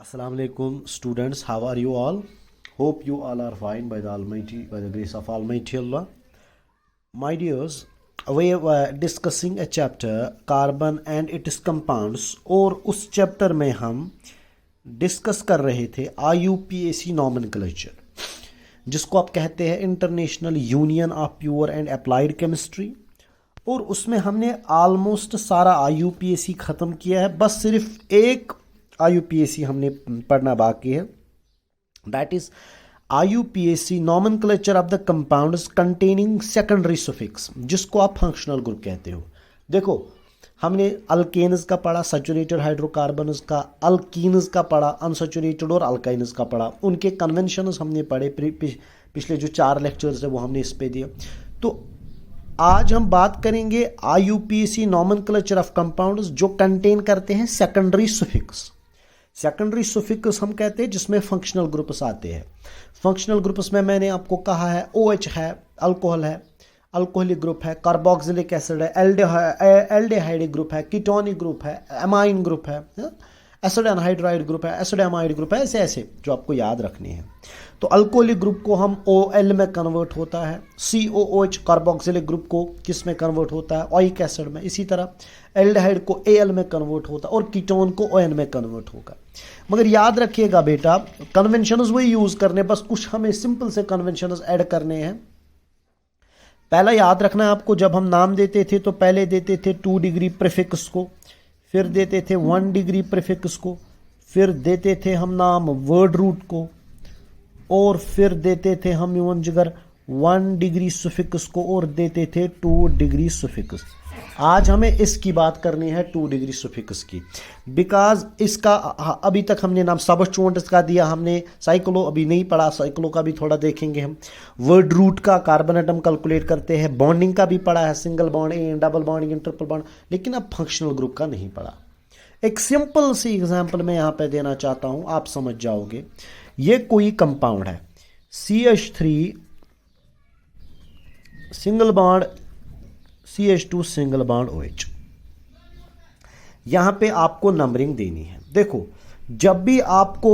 Assalamu alaikum students, how are you all? Hope you all are fine by the grace of Almighty Allah. My dears, we were discussing a chapter carbon and its compounds और उस chapter में हम discuss कर रहे थे IUPAC nomenclature, जिसको आप कहते हैं international union of pure and applied chemistry. और उसमें हमने ऑलमोस्ट सारा IUPAC ख़त्म किया है, बस सिर्फ एक IUPAC हमने पढ़ना बाकी है, that is IUPAC nomenclature of the compounds containing secondary suffix, जिसको आप फंक्शनल ग्रुप कहते हो। देखो, हमने अल्केन्स का पढ़ा, सैचुरेटेड हाइड्रोकार्बन्स का, अल्कीन्स का पढ़ा, अनसैचुरेटेड और अल्काइन्स का पढ़ा, उनके कन्वेंशंस हमने पढ़े। पिछले जो 4 लेक्चर्स है वो हमने इस पे दिए। तो आज हम बात करेंगे IUPAC नॉमेनक्लेचर ऑफ कंपाउंड्स जो कंटेन करते हैं सेकेंडरी सुफिक्स। सेकेंडरी सुफिक्स हम कहते हैं जिसमें फंक्शनल ग्रुप्स आते हैं। फंक्शनल ग्रुप्स में मैंने आपको कहा है OH है, अल्कोहल है, अल्कोहलिक ग्रुप है, कार्बोक्सिलिक एसिड है, एल्डिहाइड ग्रुप है, कीटोनिक ग्रुप है, एमाइन ग्रुप है, एसिड एनहाइड्राइड ग्रुप है, एसिड एमाइड ग्रुप है, ऐसे ऐसे जो आपको याद रखने हैं। तो अल्कोहलिक ग्रुप को हम OL में कन्वर्ट होता है, COOH कार्बोक्सिलिक ग्रुप को किस में कन्वर्ट होता है, ओइक एसिड में। इसी तरह एल्डिहाइड को AL में कन्वर्ट होता है और कीटोन को ON में कन्वर्ट होगा। मगर याद रखिएगा बेटा, कन्वेंशंस वही यूज करने, बस कुछ हमें सिंपल से कन्वेंशंस ऐड करने हैं। पहला याद रखना है आपको, जब हम नाम देते थे तो पहले देते थे 2 डिग्री प्रीफिक्स को, फिर देते थे 1 डिग्री प्रीफिक्स को, फिर देते थे हम नाम वर्ड रूट को, और फिर देते थे हम यूं जिगर 1 डिग्री सुफिक्स को, और देते थे 2 डिग्री सुफिक्स। आज हमें इसकी बात करनी है 2 डिग्री सुफिक्स की, बिकॉज इसका अभी तक हमने नाम सबस्टिट्यूएंट्स का दिया, हमने साइक्लो अभी नहीं पढ़ा, साइक्लो का भी थोड़ा देखेंगे हम। वर्ड रूट का कार्बन एटम कैलकुलेट करते हैं, बॉन्डिंग का भी पढ़ा है, single bond, double bond, triple bond, लेकिन अब फंक्शनल ग्रुप का नहीं पढ़ा। एक सिंपल सी एग्जांपल मैं यहाँ पे देना चाहता हूँ, आप समझ जाओगे। ये कोई कंपाउंड है CH3 single bond CH2 single bond OH। यहां पे आपको नंबरिंग देनी है। देखो, जब भी आपको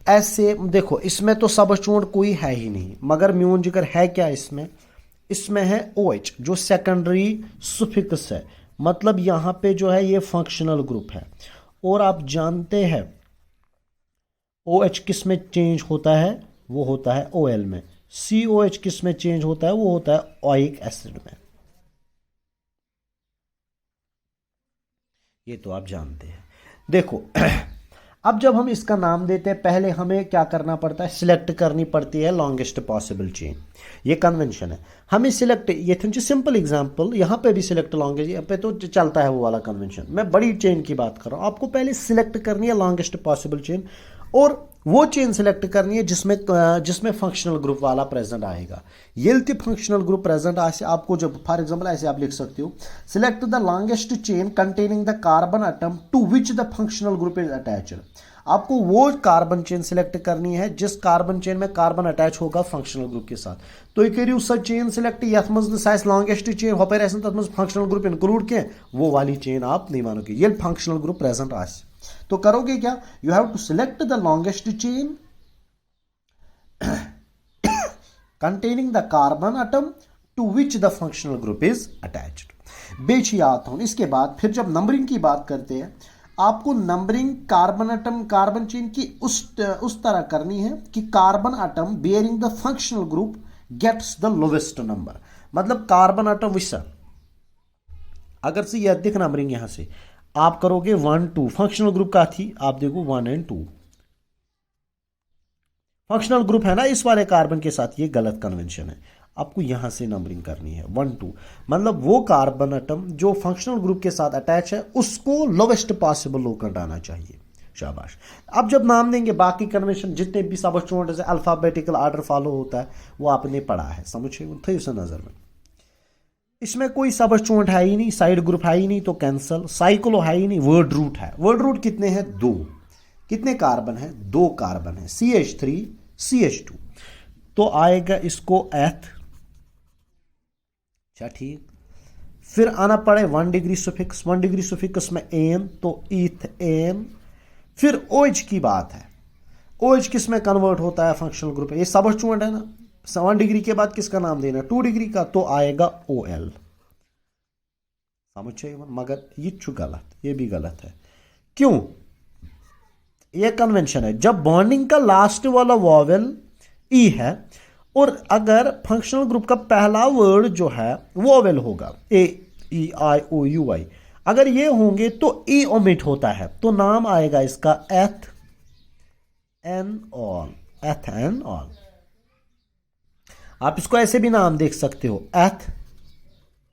ऐसे, देखो इसमें तो सबस्टिट्यूएंट कोई है ही नहीं, मगर म्यून जिगर है क्या इसमें? इसमें है OH जो सेकेंडरी सुफिक्स है, मतलब यहां पे जो है ये फंक्शनल ग्रुप है। और आप जानते हैं OH किस में चेंज होता है? वो होता है OL में। COH किस में चेंज होता है? वो होता है ओइक एसिड में। ये तो आप जानते हैं। देखो अब जब हम इसका नाम देते हैं, पहले हमें क्या करना पड़ता है? सिलेक्ट करनी पड़ती है लॉन्गेस्ट पॉसिबल चेन। ये कन्वेंशन है, हमें सिलेक्ट, ये थे सिंपल एग्जांपल, यहाँ पे भी सिलेक्ट लॉन्गेस्ट, यहाँ पे तो चलता है वो वाला कन्वेंशन। मैं बड़ी चेन की बात कर रहा हूँ, आपको पहले सिलेक्ट करनी है लॉन्गेस्ट पॉसिबल चेन, और वो चेन सिलेक्ट करनी है जिसमें फंक्शनल ग्रुप वाला प्रेजेंट आएगा। ये फंक्शनल ग्रुप प्रेजेंट आपको, जब फॉर एग्जांपल ऐसे आप लिख सकते हो, select the longest chain containing the carbon atom to which the functional group is attached. आपको वो कार्बन चेन सिलेक्ट करनी है जिस कार्बन चेन में कार्बन अटैच होगा फंक्शनल ग्रुप के साथ। तो करियो सो चेन सिलेक्ट यथ मज लॉन्गेस्ट चेन होपर तथ मज फंक्शनल ग्रुप इंक्लूड के, वो वाली चेन आप नहीं मानोगे, ये फंक्शनल ग्रुप प्रेजेंट आ। तो करोगे क्या? You have to select the longest chain containing the carbon atom to which the functional group is attached. बेच याद हो। इसके बाद फिर जब नंबरिंग की बात करते हैं, आपको numbering carbon atom, carbon chain की उस तरह करनी है कि carbon atom bearing the functional group gets the lowest number. मतलब कार्बन एटम विसा, अगर से यह दिख नंबरिंग यहां से आप करोगे 1 2, फंक्शनल ग्रुप का थी, आप देखो 1 और 2 फंक्शनल ग्रुप है ना इस वाले कार्बन के साथ, ये गलत कन्वेंशन है। आपको यहां से नंबरिंग करनी है 1 2, मतलब वो कार्बन एटम जो फंक्शनल ग्रुप के साथ अटैच है उसको लोवेस्ट पॉसिबल लोकेंट आना चाहिए। शाबाश। अब जब नाम देंगे, बाकी कन्वेंशन जितने भी सबस्टिट्यूएंट्स है, अल्फाबेटिकल ऑर्डर फॉलो होता है, वो आपने पढ़ा है, समझे थे उसे नजर में। इसमें कोई सबस्टिट्यूएंट है ही नहीं, साइड ग्रुप है ही नहीं, तो कैंसल। साइक्लो है ही नहीं, वर्ड रूट है। वर्ड रूट कितने हैं? 2। कितने कार्बन है? 2 कार्बन है, CH3 CH2, तो आएगा इसको एथ। अच्छा ठीक, फिर आना पड़े 1 डिग्री सुफिक्स, 1 डिग्री सुफिक्स में एन, तो ईथ एन। फिर OH की बात है, OH किस में कन्वर्ट होता है फंक्शनल ग्रुप है, ये सबस्टिट्यूएंट है ना, 1 डिग्री के बाद किसका नाम देना, 2 डिग्री का, तो आएगा OL। समझ चाहिए, मगर ये गलत, ये भी गलत है। क्यों? ये कन्वेंशन है, जब बॉन्डिंग का लास्ट वाला वॉवेल ई है और अगर फंक्शनल ग्रुप का पहला वर्ड जो है वॉवेल होगा, AEIOUI, अगर ये होंगे तो ई ओमिट होता है, तो नाम आएगा इसका एथेनॉल। एथेनॉल, आप इसको ऐसे भी नाम देख सकते हो,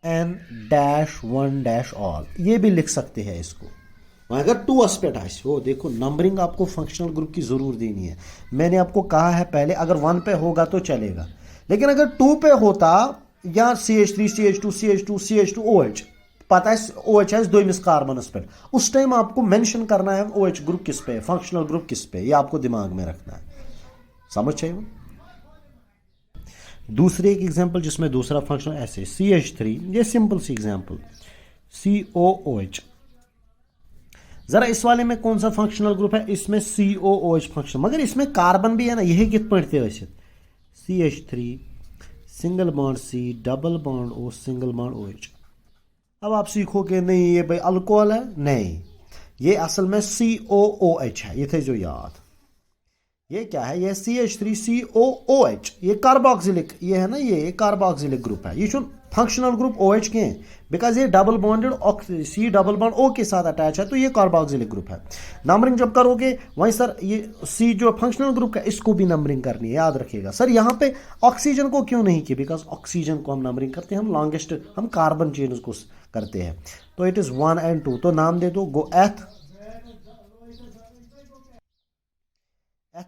N-1-ऑल, ये भी लिख सकते हैं इसको। अगर 2 एस्पेक्ट हो, देखो नंबरिंग आपको फंक्शनल ग्रुप की जरूर देनी है। मैंने आपको कहा है पहले, अगर 1 पे होगा तो चलेगा, लेकिन अगर 2 पे होता, या CH3 CH2 CH2 CH2 OH, पता है OH है दोमिस कार्बन एस्पेक्ट, उस टाइम आपको मेंशन करना है OH ग्रुप किस पे है, फंक्शनल ग्रुप किस पे, ये आपको दिमाग में रखना है। समझ चाहिए। दूसरे एक एग्जांपल जिसमें दूसरा फंक्शनल ऐसे CH3, ये सिंपल सी एग्जांपल, COOH। जरा इस वाले में कौन सा फंक्शनल ग्रुप है, इसमें COOH फंक्शन, मगर इसमें कार्बन भी है ना, यही कित पढ़ते हो इसे, CH3 single bond C double bond O single bond OH। अब आप सीखोगे नहीं ये भाई अल्कोहल है, नहीं, ये असल में COOH है, ये थे जो याद। ये क्या है, ये CH3COOH, ये कार्बोक्सिलिक, ये है ना, ये कार्बोक्सिलिक ग्रुप है, ये जो फंक्शनल ग्रुप OH के हैं, बिकॉज ये double bonded C double bond O के साथ अटैच है, तो ये कार्बोक्सिलिक ग्रुप है। नंबरिंग जब करोगे वहीं सर ये C जो फंक्शनल ग्रुप का, इसको भी नंबरिंग करनी है, याद रखिएगा। सर यहाँ पे ऑक्सीजन को क्यों नहीं की, बिकॉज ऑक्सीजन को हम नंबरिंग करते हैं, हम लॉन्गेस्ट, हम कार्बन चेन को करते हैं, तो इट इज 1 and 2, तो नाम दे दो गो एथ,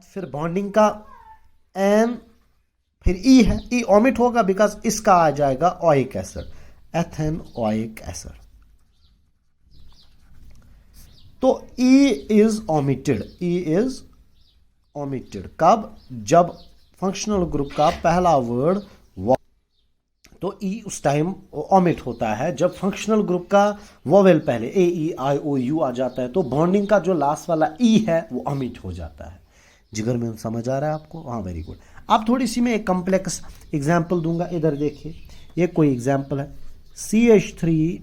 फिर बॉन्डिंग का एन, फिर ई है, ई ओमिट होगा बिकॉज इसका आ जाएगा oic acid, ethane oic acid, तो E is omitted, E is omitted कब, जब फंक्शनल ग्रुप का पहला वर्ड, तो ई उस टाइम ओमिट होता है जब फंक्शनल ग्रुप का वोवेल पहले AEIOU आ जाता है, तो बॉन्डिंग का जो लास्ट वाला ई है वो ओमिट हो जाता है। जिगर में समझ आ रहा है आपको? हाँ, वेरी गुड। अब थोड़ी सी मैं एक कॉम्प्लेक्स एग्जांपल दूंगा, इधर देखिए, ये कोई एग्जांपल है, CH3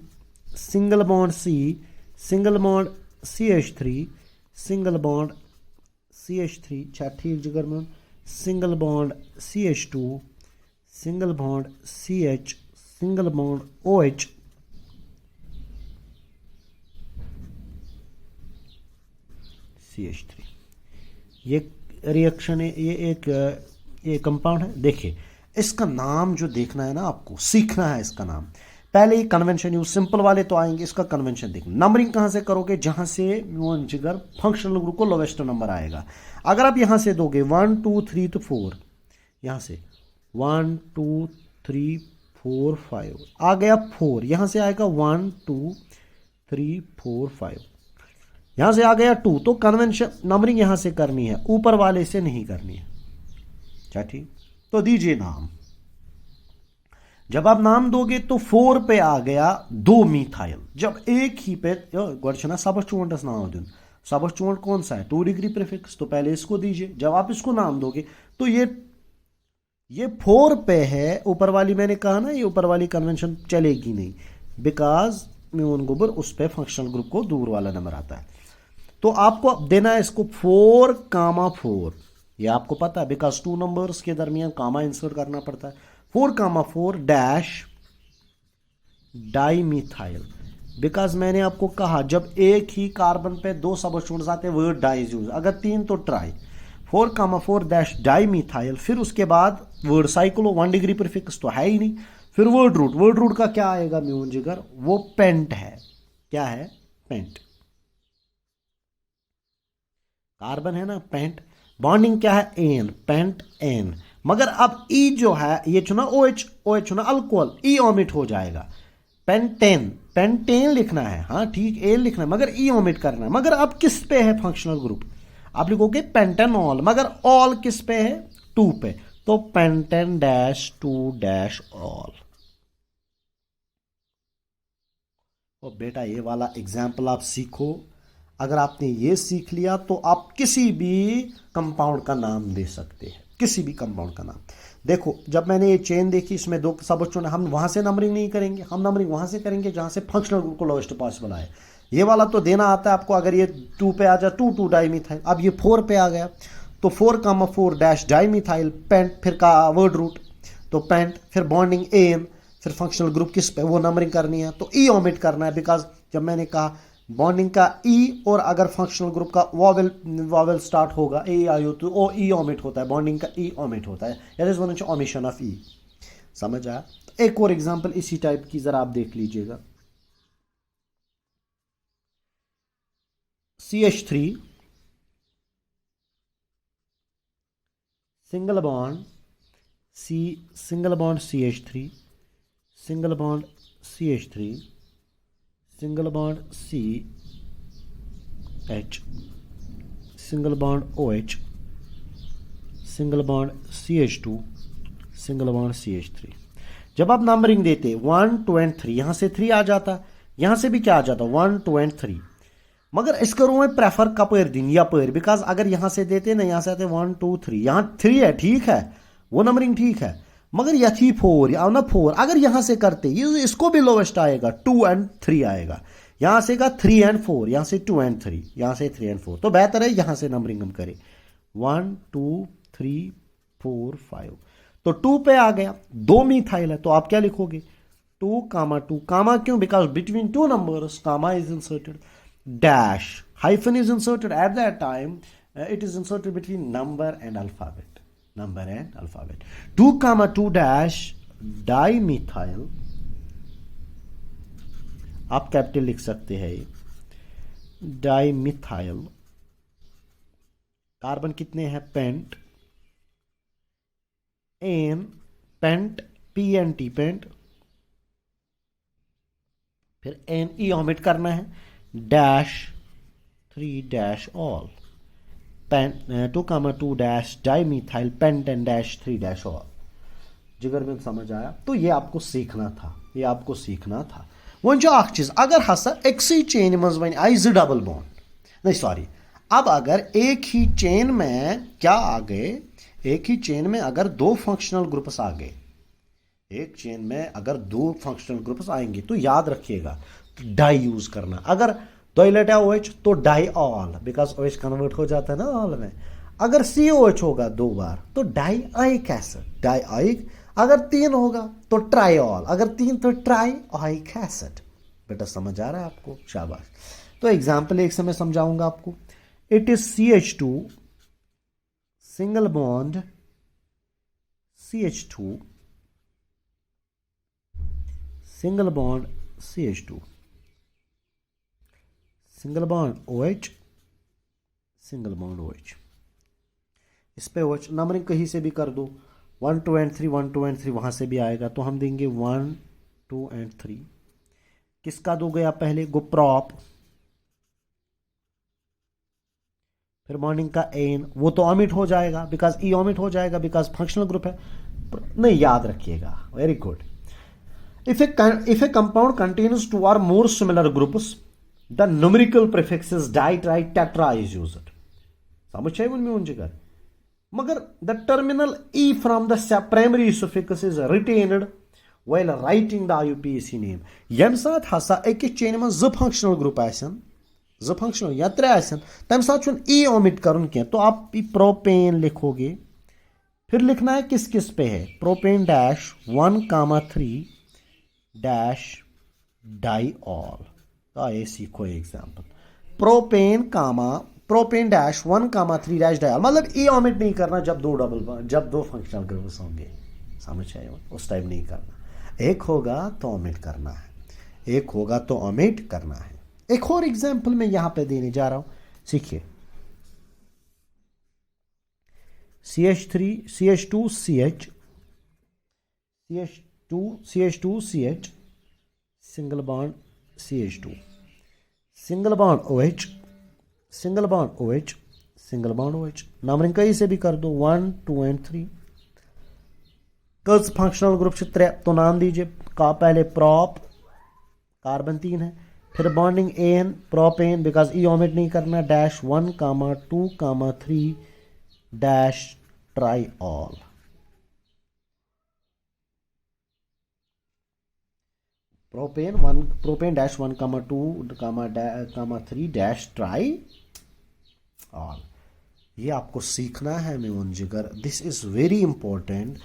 single bond C single bond CH3 single bond CH3, ठीक जिगर में, single bond CH2 single bond CH single bond OH, CH3, ये रिएक्शन है, ये कंपाउंड है। देखिए इसका नाम जो देखना है ना, आपको सीखना है इसका नाम, पहले ही कन्वेंशन यूज, सिंपल वाले तो आएंगे, इसका कन्वेंशन देखना। नंबरिंग कहां से करोगे, जहां से जिगर फंक्शनल ग्रुप को लोवेस्ट नंबर आएगा। अगर आप यहां से दोगे 1 2 3 तो 4, यहां से 1 2 3 4 5 आ गया 4, यहां से आएगा 1 2 3 4 5, यहां से आ गया 2, तो कन्वेंशन नंबरिंग यहां से करनी है, ऊपर वाले से नहीं करनी है। क्या ठीक? तो दीजिए नाम। जब आप नाम दोगे तो 4 पे आ गया 2 मीथाइल, जब एक ही पे गोना सबस्टिट्यूएंट्स नाम दिन, सबस्टिट्यूएंट कौन सा है, 2 डिग्री प्रीफिक्स, तो पहले इसको दीजिए। जब आप इसको नाम दोगे तो ये 4 पे है, ऊपर वाली मैंने कहा ना, ये ऊपर वाली कन्वेंशन चलेगी नहीं, बिकॉज म्यून गोबर उस पे फंक्शनल ग्रुप को दूर वाला नंबर आता है। तो आपको देना है इसको 4,4, ये आपको पता है बिकॉज 2 नंबर्स के दरमियान कामा इंसर्ट करना पड़ता है। 4,4 डैश डाइमीथाइल, बिकॉज मैंने आपको कहा जब एक ही कार्बन पे 2 सबस्टिट्यूएंट्स आते हैं वर्ड डाइज यूज, अगर 3 तो ट्राई। 4,4 डैश डाइमीथाइल, फिर उसके बाद वर्ड साइक्लो, 1 डिग्री प्रीफिक्स तो है ही नहीं, फिर वर्ड रूट का क्या आएगा म्यून जिगर, वो पेंट है। क्या है? पेंट। कार्बन है ना, पेंट। बॉन्डिंग क्या है? Ane, pent ane. मगर अब ई जो है, ये चुना OH, OH चुना अल्कोहल, ई ओमिट हो जाएगा, पेंटेन, पेंटेन लिखना है, हाँ ठीक, एन लिखना है, मगर ई ओमिट करना है। मगर अब किस पे है फंक्शनल ग्रुप, आप लिखोगे पेंटेनॉल, मगर ऑल किस पे है? 2 पे, तो पेंटेन डैश 2 डैश ऑल। और बेटा ये वाला एग्जाम्पल आप सीखो, अगर आपने ये सीख लिया तो आप किसी भी कंपाउंड का नाम दे सकते हैं, किसी भी कंपाउंड का नाम। देखो जब मैंने ये चेन देखी, इसमें दो सब बच्चों ने, हम वहां से नंबरिंग नहीं करेंगे, हम नंबरिंग वहां से करेंगे जहां से फंक्शनल ग्रुप को लोएस्ट पॉसिबल आए। ये वाला तो देना आता है आपको, अगर ये 2 पे आ जाए 2 डाइमिथाइल, अब ये 4 पे आ गया तो 4,4 डैश डाइमिथाइल पेंट, फिर का वर्ड रूट तो पेंट, फिर बॉन्डिंग एन, फिर फंक्शनल ग्रुप किस पे वो नंबरिंग करनी है तो ई ओमिट करना है, बिकॉज जब मैंने कहा बॉन्डिंग का ई और अगर फंक्शनल ग्रुप का वॉवेल स्टार्ट होगा ए आई ओ तो ओ ई ओमिट होता है, बॉन्डिंग का ई ओमिट होता है, that is one omission of E. समझ आया? एक और एग्जांपल इसी टाइप की जरा आप देख लीजिएगा। CH3 single bond C, single bond CH3, single bond CH3, single bond CH, single bond OH, single bond CH2, single bond CH3। जब आप नंबरिंग देते 1 2 एंड 3, यहां से 3 आ जाता, यहां से भी क्या आ जाता 1 2 एंड 3, मगर इसको मैं प्रेफर कपर दिन या पर, बिकॉज अगर यहां से देते ना, यहां से आते 1 2 3, यहां 3 है, ठीक है वो नंबरिंग ठीक है, मगर यह थी 4 या ना 4, अगर यहां से करते ये इसको भी लोवेस्ट आएगा 2 एंड 3 आएगा, यहां से का 3 एंड 4, यहां से 2 एंड 3, यहां से 3 एंड 4, तो बेहतर है यहां से नंबरिंग हम करें 1 2 3 4 5, तो 2 पे आ गया, 2 मिथाइल है तो आप क्या लिखोगे 2 कामा क्यों, because between 2 numbers comma is inserted, dash hyphen is inserted at that time, it is inserted between number and alphabet, 2 comma 2 dash dimethyl, आप कैपिटल लिख सकते हैं, डाइमिथाइल, कार्बन कितने हैं pent, ane pent PNT pent, फिर NE omit करना है, dash 3 dash ol, pent 2 comma 2 dash dimethyl pent ane dash 3 dash ol. जिगर में समझ आया? तो ये आपको सीखना था, ये आपको सीखना था। वो जो अख चीज अगर हसा एक सी चेन मज वन आई 2 डबल बॉन्ड, नहीं सॉरी, अब अगर एक ही चेन में क्या आ गए, एक ही चेन में अगर 2 फंक्शनल ग्रुप्स आ गए, एक चेन में अगर 2 फंक्शनल ग्रुप्स आएंगे तो याद रखिएगा डाई यूज करना। अगर टॉयलेट है OH तो di ol, because OH convert हो जाता है ना ऑल में। अगर COH होगा 2 बार तो डाई आइक एसिड, डाई आइक। अगर 3 होगा तो ट्राईऑल, अगर 3 तो ट्राई आइक एसिड। बेटा समझ आ रहा है आपको? शाबाश। तो एग्जाम्पल एक से मैं समझाऊंगा आपको। It is CH2 single bond CH2, single bond CH2, single bond OH, single bond OH। इस पे OH नंबरिंग कहीं से भी कर दो, 1 2 एंड 3, 1 2 एंड 3 वहां से भी आएगा, तो हम देंगे 1 2 एंड 3। किसका दोगे आप पहले? गोप्रॉप, फिर मॉर्निंग का एन, वो तो ओमिट हो जाएगा बिकॉज ई ओमिट हो जाएगा बिकॉज फंक्शनल ग्रुप है। नहीं, याद रखिएगा, very good. If A compound contains 2 or more similar groups, the numerical prefixes di, tri, tetra is used. समझ चाहिए उनमें उन जगह, मगर the terminal e from the primary suffix is retained while writing the IUPAC name. यम साथ हसा एक chain में 2 फंक्शनल ग्रुप आसन, 2 फंक्शनल या 3 आसन, तम साथ छुन ई ओमिट करुन के, तो आप प्रोपेन लिखोगे, फिर लिखना है किस किस पे है, प्रोपेन डैश 1 कामा 3 डैश डाईऑल। तो आइए सीखो एग्जाम्पल, प्रोपेन कामा प्रोपेन डैश 1 कामा 3 डैश डाईऑल, मतलब ई ओमिट नहीं करना जब 2 फंक्शनल ग्रुप्स होंगे, समझ आए? उस टाइम नहीं करना, एक होगा तो ओमिट करना है, एक होगा तो ओमिट करना है। एक और एग्जाम्पल मैं यहां पे देने जा रहा हूं, सीखिए। CH3 CH2 CH, CH2 CH, single bond CH2, single bond OH, single bond OH, single bond OH। Numbering कहीं से भी कर दो, 1 2 एंड 3। कल्स फंक्शनल ग्रुप से 3, तो नाम दीजिए का पहले प्रॉप, कार्बन 3 है, फिर bonding ane propane, because E omit नहीं करना, dash 1,2,3 dash tri ol. Propane dash 1,2,3 dash tri ol. ये आपको सीखना है मेवन जिगर। This is very important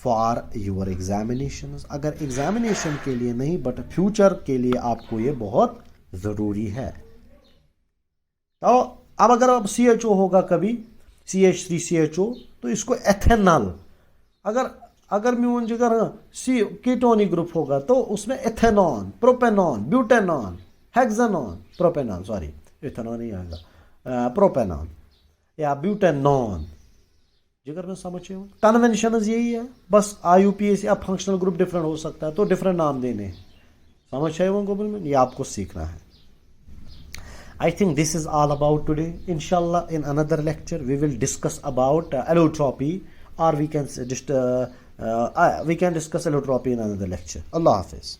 for your examination. अगर एग्जामिनेशन के लिए नहीं बट फ्यूचर के लिए आपको ये बहुत ज़रूरी है। तो अब अगर अब CHO होगा कभी CH3CHO तो इसको एथेनॉल, अगर मेवन जिगर सी कीटोनिक ग्रुप होगा तो उसमें एथेनॉन, प्रोपेनॉन, ब्यूटेनॉन, हेक्सानॉन, प्रोपेनॉन, सॉरी एथेनॉन नहीं आएगा, प्रोपेनॉन या ब्यूटेनॉन। जिगर में समझे हो कन्वेंशन यही है, बस IUPAC या फंक्शनल ग्रुप डिफरेंट हो सकता है तो डिफरेंट नाम देने, समझ आए वो गवर्नमेंट, ये आपको सीखना है। I think this is all about today. Inshallah, in another lecture, we will discuss about allotropy, or we can discuss allotropy in another lecture. Allah Hafiz.